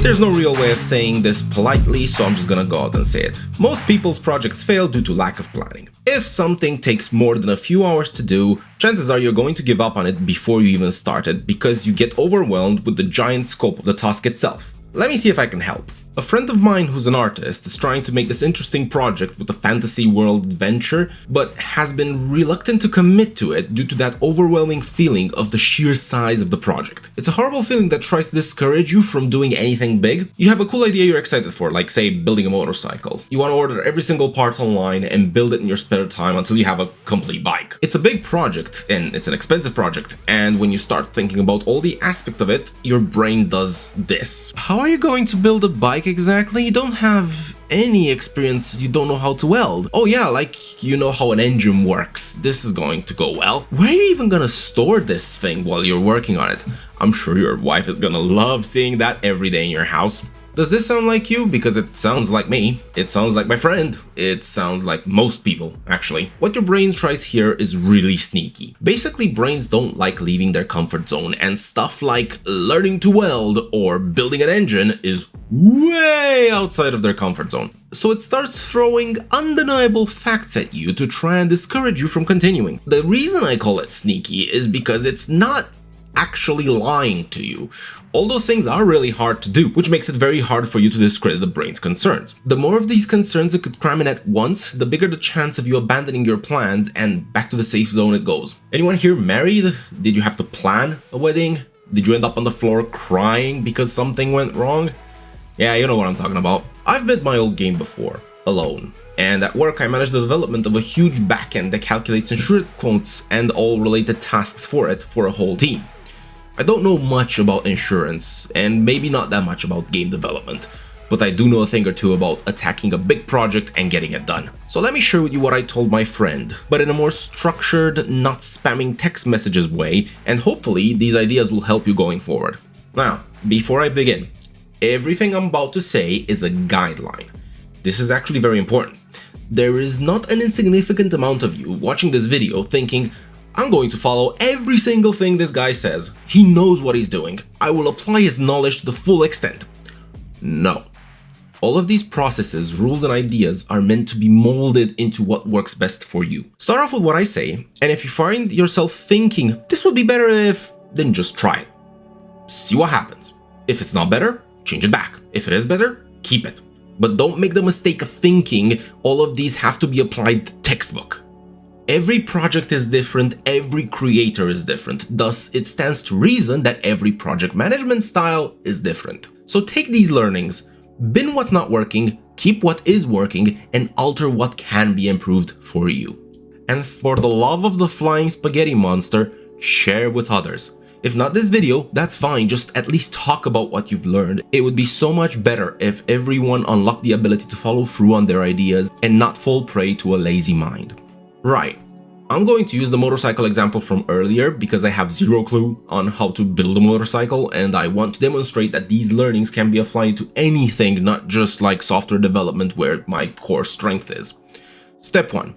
There's no real way of saying this politely, so I'm just gonna go out and say it. Most people's projects fail due to lack of planning. If something takes more than a few hours to do, chances are you're going to give up on it before you even start it because you get overwhelmed with the giant scope of the task itself. Let me see if I can help. A friend of mine who's an artist is trying to make this interesting project with a fantasy world adventure, but has been reluctant to commit to it due to that overwhelming feeling of the sheer size of the project. It's a horrible feeling that tries to discourage you from doing anything big. You have a cool idea you're excited for, like say building a motorcycle. You want to order every single part online and build it in your spare time until you have a complete bike. It's a big project and it's an expensive project, and when you start thinking about all the aspects of it, your brain does this. How are you going to build a bike exactly? You don't have any experience, you don't know how to weld. Oh yeah, like you know how an engine works. This is going to go well. Where are you even gonna store this thing while you're working on it? I'm sure your wife is gonna love seeing that every day in your house. Does this sound like you? Because it sounds like me. It sounds like my friend. It sounds like most people, actually. What your brain tries here is really sneaky. Basically, brains don't like leaving their comfort zone, and stuff like learning to weld or building an engine is way outside of their comfort zone. So it starts throwing undeniable facts at you to try and discourage you from continuing. The reason I call it sneaky is because it's not actually lying to you. All those things are really hard to do, which makes it very hard for you to discredit the brain's concerns. The more of these concerns it could cram in at once, the bigger the chance of you abandoning your plans and back to the safe zone it goes. Anyone here married? Did you have to plan a wedding? Did you end up on the floor crying because something went wrong? Yeah, you know what I'm talking about. I've made my old game before, alone. And at work I managed the development of a huge backend that calculates insurance quotes and all related tasks for it for a whole team. I don't know much about insurance, and maybe not that much about game development, but I do know a thing or two about attacking a big project and getting it done. So let me share with you what I told my friend, but in a more structured, not spamming text messages way, and hopefully these ideas will help you going forward. Now, before I begin, everything I'm about to say is a guideline. This is actually very important. There is not an insignificant amount of you watching this video thinking, I'm going to follow every single thing this guy says. He knows what he's doing. I will apply his knowledge to the full extent. No. All of these processes, rules, and ideas are meant to be molded into what works best for you. Start off with what I say, and if you find yourself thinking, this would be better if, then just try it. See what happens. If it's not better, change it back. If it is better, keep it. But don't make the mistake of thinking all of these have to be applied textbook. Every project is different, every creator is different, thus it stands to reason that every project management style is different. So take these learnings, bin what's not working, keep what is working, and alter what can be improved for you. And for the love of the flying spaghetti monster, share with others. If not this video, that's fine, just at least talk about what you've learned. It would be so much better if everyone unlocked the ability to follow through on their ideas and not fall prey to a lazy mind. Right, I'm going to use the motorcycle example from earlier because I have zero clue on how to build a motorcycle, and I want to demonstrate that these learnings can be applied to anything, not just like software development where my core strength is. Step 1.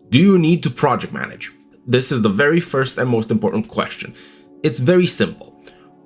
Do you need to project manage? This is the very first and most important question. It's very simple.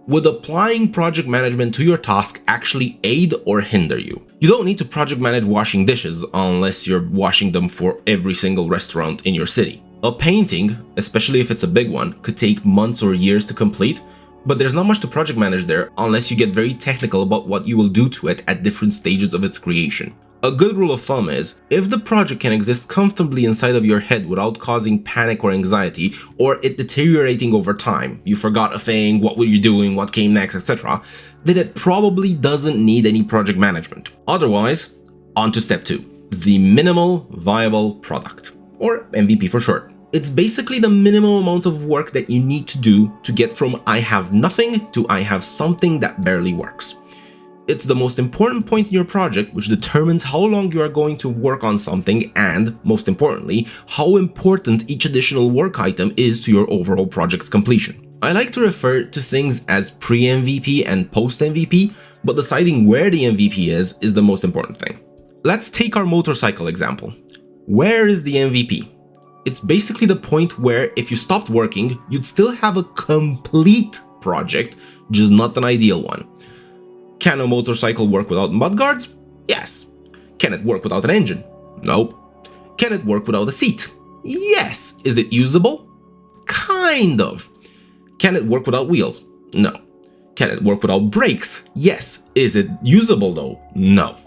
Would applying project management to your task actually aid or hinder you? You don't need to project manage washing dishes unless you're washing them for every single restaurant in your city. A painting, especially if it's a big one, could take months or years to complete, but there's not much to project manage there unless you get very technical about what you will do to it at different stages of its creation. A good rule of thumb is, if the project can exist comfortably inside of your head without causing panic or anxiety, or it deteriorating over time, you forgot a thing, what were you doing, what came next, etc., then it probably doesn't need any project management. Otherwise, on to step 2, the minimal viable product, or MVP for short. It's basically the minimum amount of work that you need to do to get from I have nothing to I have something that barely works. It's the most important point in your project which determines how long you are going to work on something and, most importantly, how important each additional work item is to your overall project's completion. I like to refer to things as pre-MVP and post-MVP, but deciding where the MVP is the most important thing. Let's take our motorcycle example. Where is the MVP? It's basically the point where if you stopped working, you'd still have a complete project, just not an ideal one. Can a motorcycle work without mudguards? Yes. Can it work without an engine? Nope. Can it work without a seat? Yes. Is it usable? Kind of. Can it work without wheels? No. Can it work without brakes? Yes. Is it usable though? No.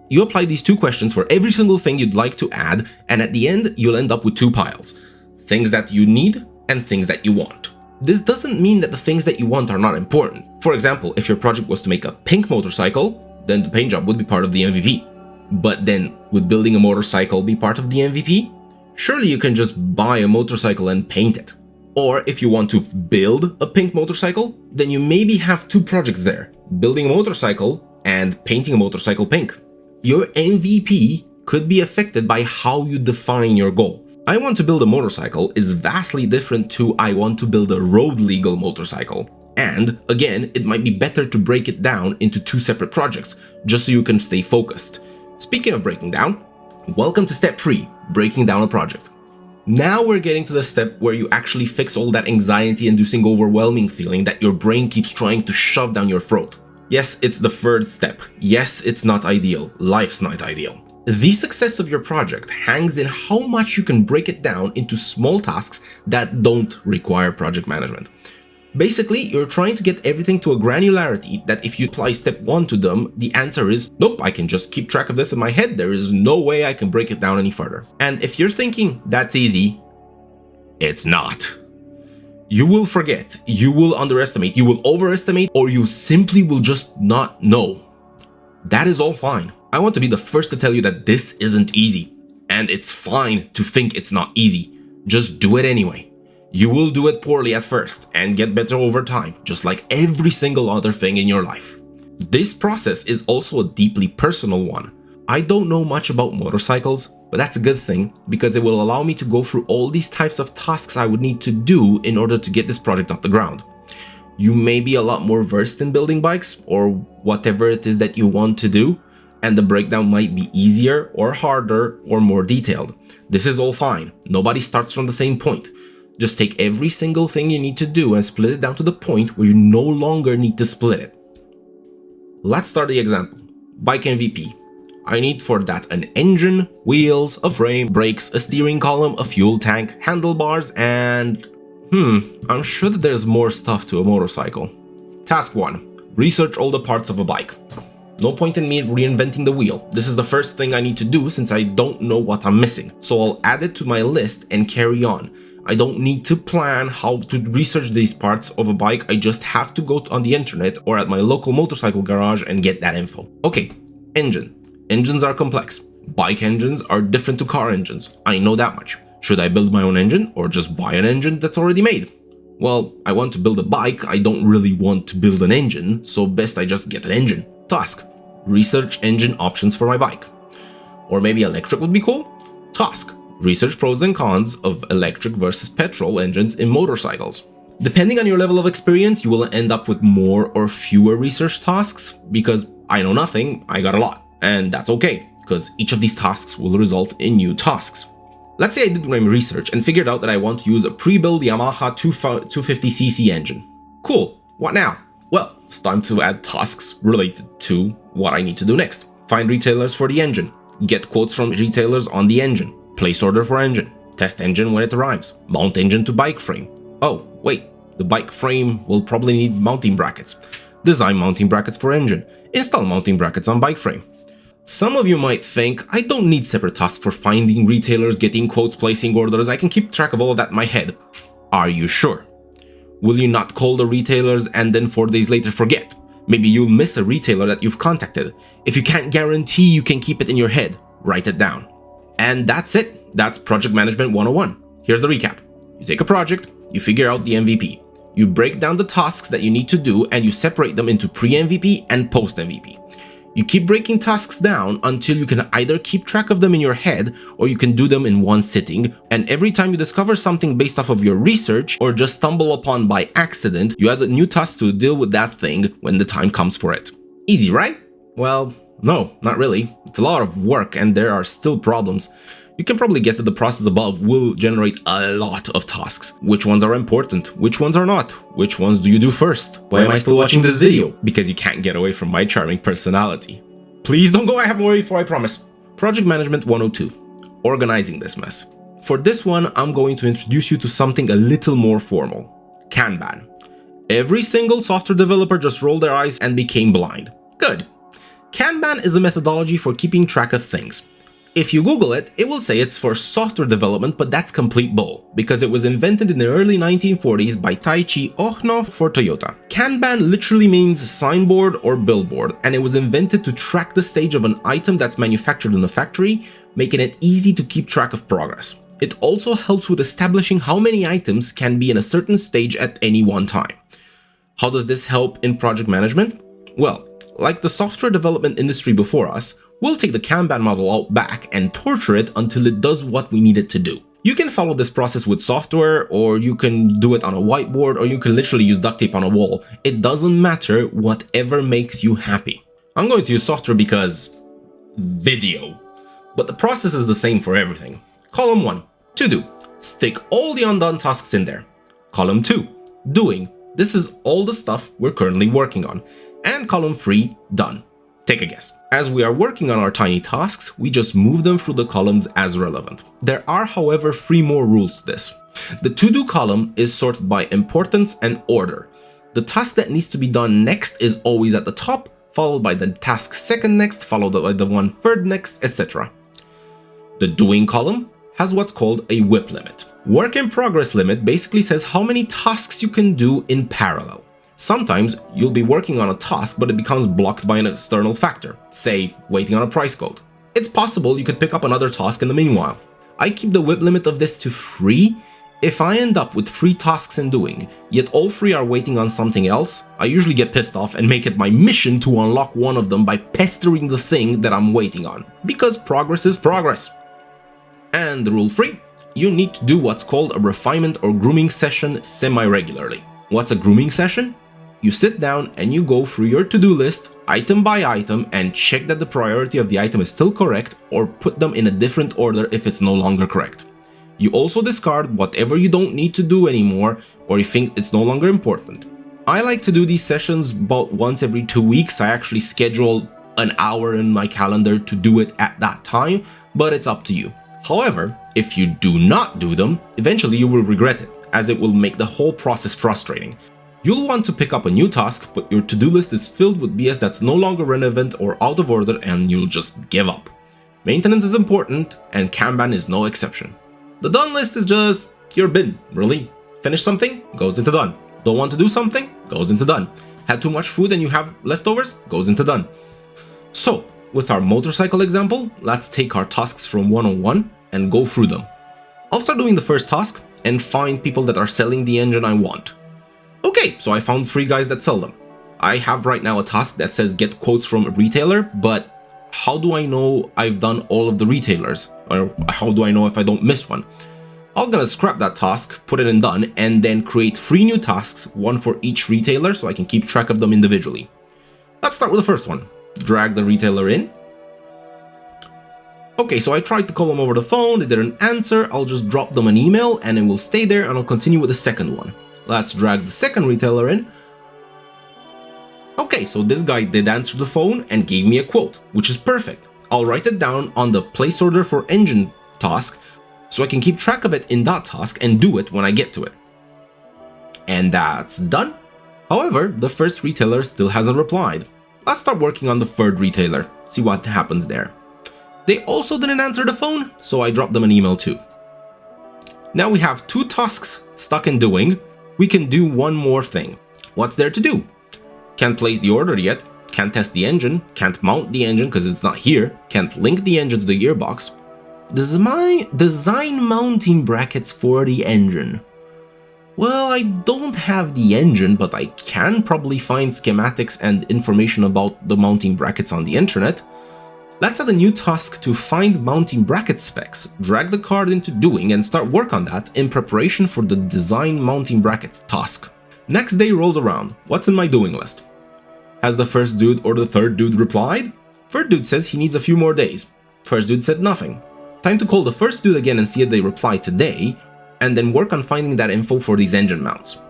You apply these two questions for every single thing you'd like to add, and at the end, you'll end up with two piles. Things that you need and things that you want. This doesn't mean that the things that you want are not important. For example, if your project was to make a pink motorcycle, then the paint job would be part of the MVP. But then, would building a motorcycle be part of the MVP? Surely you can just buy a motorcycle and paint it. Or if you want to build a pink motorcycle, then you maybe have two projects there, building a motorcycle and painting a motorcycle pink. Your MVP could be affected by how you define your goal. I want to build a motorcycle is vastly different to I want to build a road legal motorcycle. And again, it might be better to break it down into two separate projects, just so you can stay focused. Speaking of breaking down, welcome to step 3, breaking down a project. Now we're getting to the step where you actually fix all that anxiety-inducing overwhelming feeling that your brain keeps trying to shove down your throat. Yes, it's the third step. Yes, it's not ideal. Life's not ideal. The success of your project hangs in how much you can break it down into small tasks that don't require project management. Basically, you're trying to get everything to a granularity that if you apply step 1 to them, the answer is, nope, I can just keep track of this in my head. There is no way I can break it down any further. And if you're thinking that's easy, it's not. You will forget, you will underestimate, you will overestimate, or you simply will just not know. That is all fine. I want to be the first to tell you that this isn't easy, and it's fine to think it's not easy. Just do it anyway. You will do it poorly at first and get better over time, just like every single other thing in your life. This process is also a deeply personal one. I don't know much about motorcycles, but that's a good thing because it will allow me to go through all these types of tasks I would need to do in order to get this project off the ground. You may be a lot more versed in building bikes or whatever it is that you want to do, and the breakdown might be easier or harder or more detailed. This is all fine. Nobody starts from the same point. Just take every single thing you need to do and split it down to the point where you no longer need to split it. Let's start the example. Bike MVP. I need for that an engine, wheels, a frame, brakes, a steering column, a fuel tank, handlebars, and... I'm sure that there's more stuff to a motorcycle. Task 1. Research all the parts of a bike. No point in me reinventing the wheel. This is the first thing I need to do since I don't know what I'm missing. So I'll add it to my list and carry on. I don't need to plan how to research these parts of a bike. I just have to go on the internet or at my local motorcycle garage and get that info. Okay, engine. Engines are complex. Bike engines are different to car engines. I know that much. Should I build my own engine or just buy an engine that's already made? Well, I want to build a bike. I don't really want to build an engine, so best I just get an engine. Task. Research engine options for my bike. Or maybe electric would be cool? Task. Research pros and cons of electric versus petrol engines in motorcycles. Depending on your level of experience, you will end up with more or fewer research tasks because I know nothing, I got a lot. And that's okay, because each of these tasks will result in new tasks. Let's say I did my research and figured out that I want to use a pre-built Yamaha 250cc engine. Cool, what now? Well, it's time to add tasks related to what I need to do next. Find retailers for the engine, get quotes from retailers on the engine, place order for engine, test engine when it arrives, mount engine to bike frame. Oh, wait, the bike frame will probably need mounting brackets. Design mounting brackets for engine, install mounting brackets on bike frame. Some of you might think, I don't need separate tasks for finding retailers, getting quotes, placing orders. I can keep track of all of that in my head. Are you sure? Will you not call the retailers and then 4 days later forget? Maybe you'll miss a retailer that you've contacted. If you can't guarantee you can keep it in your head, write it down. And that's it. That's Project Management 101. Here's the recap. You take a project, you figure out the MVP. You break down the tasks that you need to do and you separate them into pre-MVP and post-MVP. You keep breaking tasks down until you can either keep track of them in your head or you can do them in one sitting, and every time you discover something based off of your research or just stumble upon by accident, you add a new task to deal with that thing when the time comes for it. Easy, right? Well, no, not really. It's a lot of work and there are still problems. You can probably guess that the process above will generate a lot of tasks. Which ones are important? Which ones are not? Which ones do you do first? Why am I still watching this video? Because you can't get away from my charming personality. Please don't go, I have more info, I promise. Project Management 102. Organizing this mess. For this one, I'm going to introduce you to something a little more formal. Kanban. Every single software developer just rolled their eyes and became blind. Good. Kanban is a methodology for keeping track of things. If you Google it, it will say it's for software development, but that's complete bull, because it was invented in the early 1940s by Taiichi Ohno for Toyota. Kanban literally means signboard or billboard, and it was invented to track the stage of an item that's manufactured in a factory, making it easy to keep track of progress. It also helps with establishing how many items can be in a certain stage at any one time. How does this help in project management? Well, like the software development industry before us, we'll take the Kanban model out back and torture it until it does what we need it to do. You can follow this process with software, or you can do it on a whiteboard, or you can literally use duct tape on a wall. It doesn't matter, whatever makes you happy. I'm going to use software because video, but the process is the same for everything. Column 1, to do. Stick all the undone tasks in there. Column 2, doing. This is all the stuff we're currently working on. And column 3, done. Take a guess. As we are working on our tiny tasks, we just move them through the columns as relevant. There are, however, 3 more rules to this. The to-do column is sorted by importance and order. The task that needs to be done next is always at the top, followed by the task second next, followed by the one third next, etc. The doing column has what's called a WIP limit. Work in progress limit basically says how many tasks you can do in parallel. Sometimes you'll be working on a task, but it becomes blocked by an external factor, say waiting on a price code. It's possible you could pick up another task in the meanwhile. I keep the WIP limit of this to 3. If I end up with 3 tasks in doing, yet all 3 are waiting on something else, I usually get pissed off and make it my mission to unlock one of them by pestering the thing that I'm waiting on, because progress is progress. And rule 3, you need to do what's called a refinement or grooming session semi-regularly. What's a grooming session? You sit down and you go through your to-do list item by item and check that the priority of the item is still correct, or put them in a different order if it's no longer correct. You also discard whatever you don't need to do anymore or you think it's no longer important. I like to do these sessions about once every 2 weeks. I actually schedule an hour in my calendar to do it at that time, but it's up to you. However, if you do not do them, eventually you will regret it, as it will make the whole process frustrating. You'll want to pick up a new task, but your to-do list is filled with BS that's no longer relevant or out of order, and you'll just give up. Maintenance is important, and Kanban is no exception. The done list is just your bin, really. Finish something, goes into done. Don't want to do something, goes into done. Had too much food and you have leftovers, goes into done. So, with our motorcycle example, let's take our tasks from 101 and go through them. I'll start doing the first task and find people that are selling the engine I want. Okay, so I found 3 guys that sell them. I have right now a task that says get quotes from a retailer, but how do I know I've done all of the retailers? Or how do I know if I don't miss one? I'm gonna scrap that task, put it in done, and then create 3 new tasks, 1 for each retailer, so I can keep track of them individually. Let's start with the first one. Drag the retailer in. Okay, so I tried to call them over the phone, they didn't answer. I'll just drop them an email and it will stay there, and I'll continue with the second one. Let's drag the second retailer in. Okay, so this guy did answer the phone and gave me a quote, which is perfect. I'll write it down on the place order for engine task so I can keep track of it in that task and do it when I get to it. And that's done. However, the first retailer still hasn't replied. Let's start working on the third retailer, see what happens there. They also didn't answer the phone, so I dropped them an email too. Now we have 2 tasks stuck in doing. We can do one more thing. What's there to do? Can't place the order yet, can't test the engine, can't mount the engine because it's not here, can't link the engine to the gearbox. Design mounting brackets for the engine. Well, I don't have the engine, but I can probably find schematics and information about the mounting brackets on the internet. Let's add a new task to find mounting bracket specs, drag the card into doing, and start work on that in preparation for the design mounting brackets task. Next day rolls around. What's in my doing list? Has the first dude or the third dude replied? Third dude says he needs a few more days. First dude said nothing. Time to call the first dude again and see if they reply today, and then work on finding that info for these engine mounts.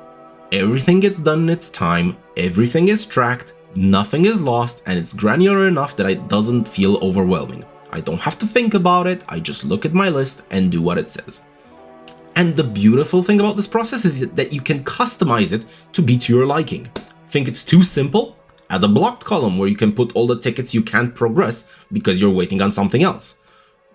Everything gets done in its time, everything is tracked, nothing is lost, and it's granular enough that it doesn't feel overwhelming. I don't have to think about it, I just look at my list and do what it says. And the beautiful thing about this process is that you can customize it to be to your liking. Think it's too simple? Add a blocked column where you can put all the tickets you can't progress because you're waiting on something else.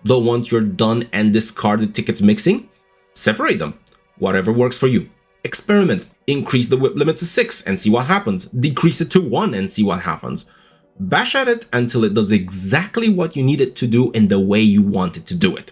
Don't want your done and discarded tickets mixing? Separate them. Whatever works for you. Experiment. Increase the whip limit to 6 and see what happens. Decrease it to 1 and see what happens. Bash at it until it does exactly what you need it to do in the way you want it to do it.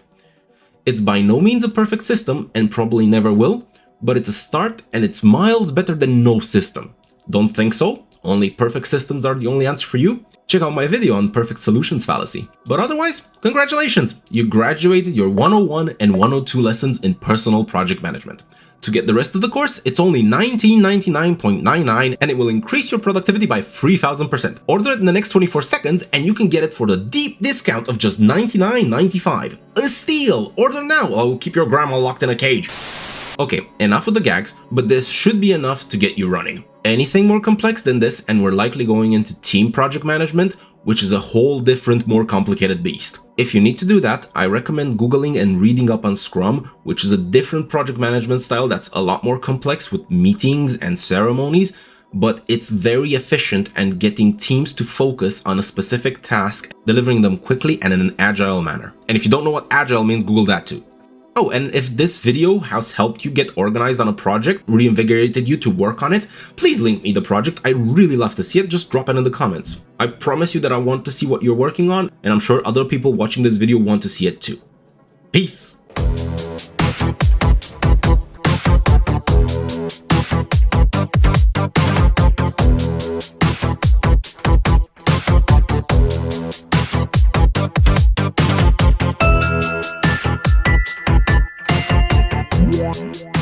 It's by no means a perfect system and probably never will, but it's a start and it's miles better than no system. Don't think so? Only perfect systems are the only answer for you? Check out my video on perfect solutions fallacy. But otherwise, congratulations! You graduated your 101 and 102 lessons in personal project management. To get the rest of the course, it's only $1999.99 and it will increase your productivity by 3000%. Order it in the next 24 seconds and you can get it for the deep discount of just $99.95. A steal! Order now, or I'll keep your grandma locked in a cage. Okay, enough with the gags, but this should be enough to get you running. Anything more complex than this and we're likely going into team project management, which is a whole different, more complicated beast. If you need to do that, I recommend Googling and reading up on Scrum, which is a different project management style that's a lot more complex with meetings and ceremonies, but it's very efficient and getting teams to focus on a specific task, delivering them quickly and in an agile manner. And if you don't know what agile means, Google that too. Oh, and if this video has helped you get organized on a project, reinvigorated you to work on it, please link me the project. I'd really love to see it. Just drop it in the comments. I promise you that I want to see what you're working on, and I'm sure other people watching this video want to see it too. Peace! Yeah.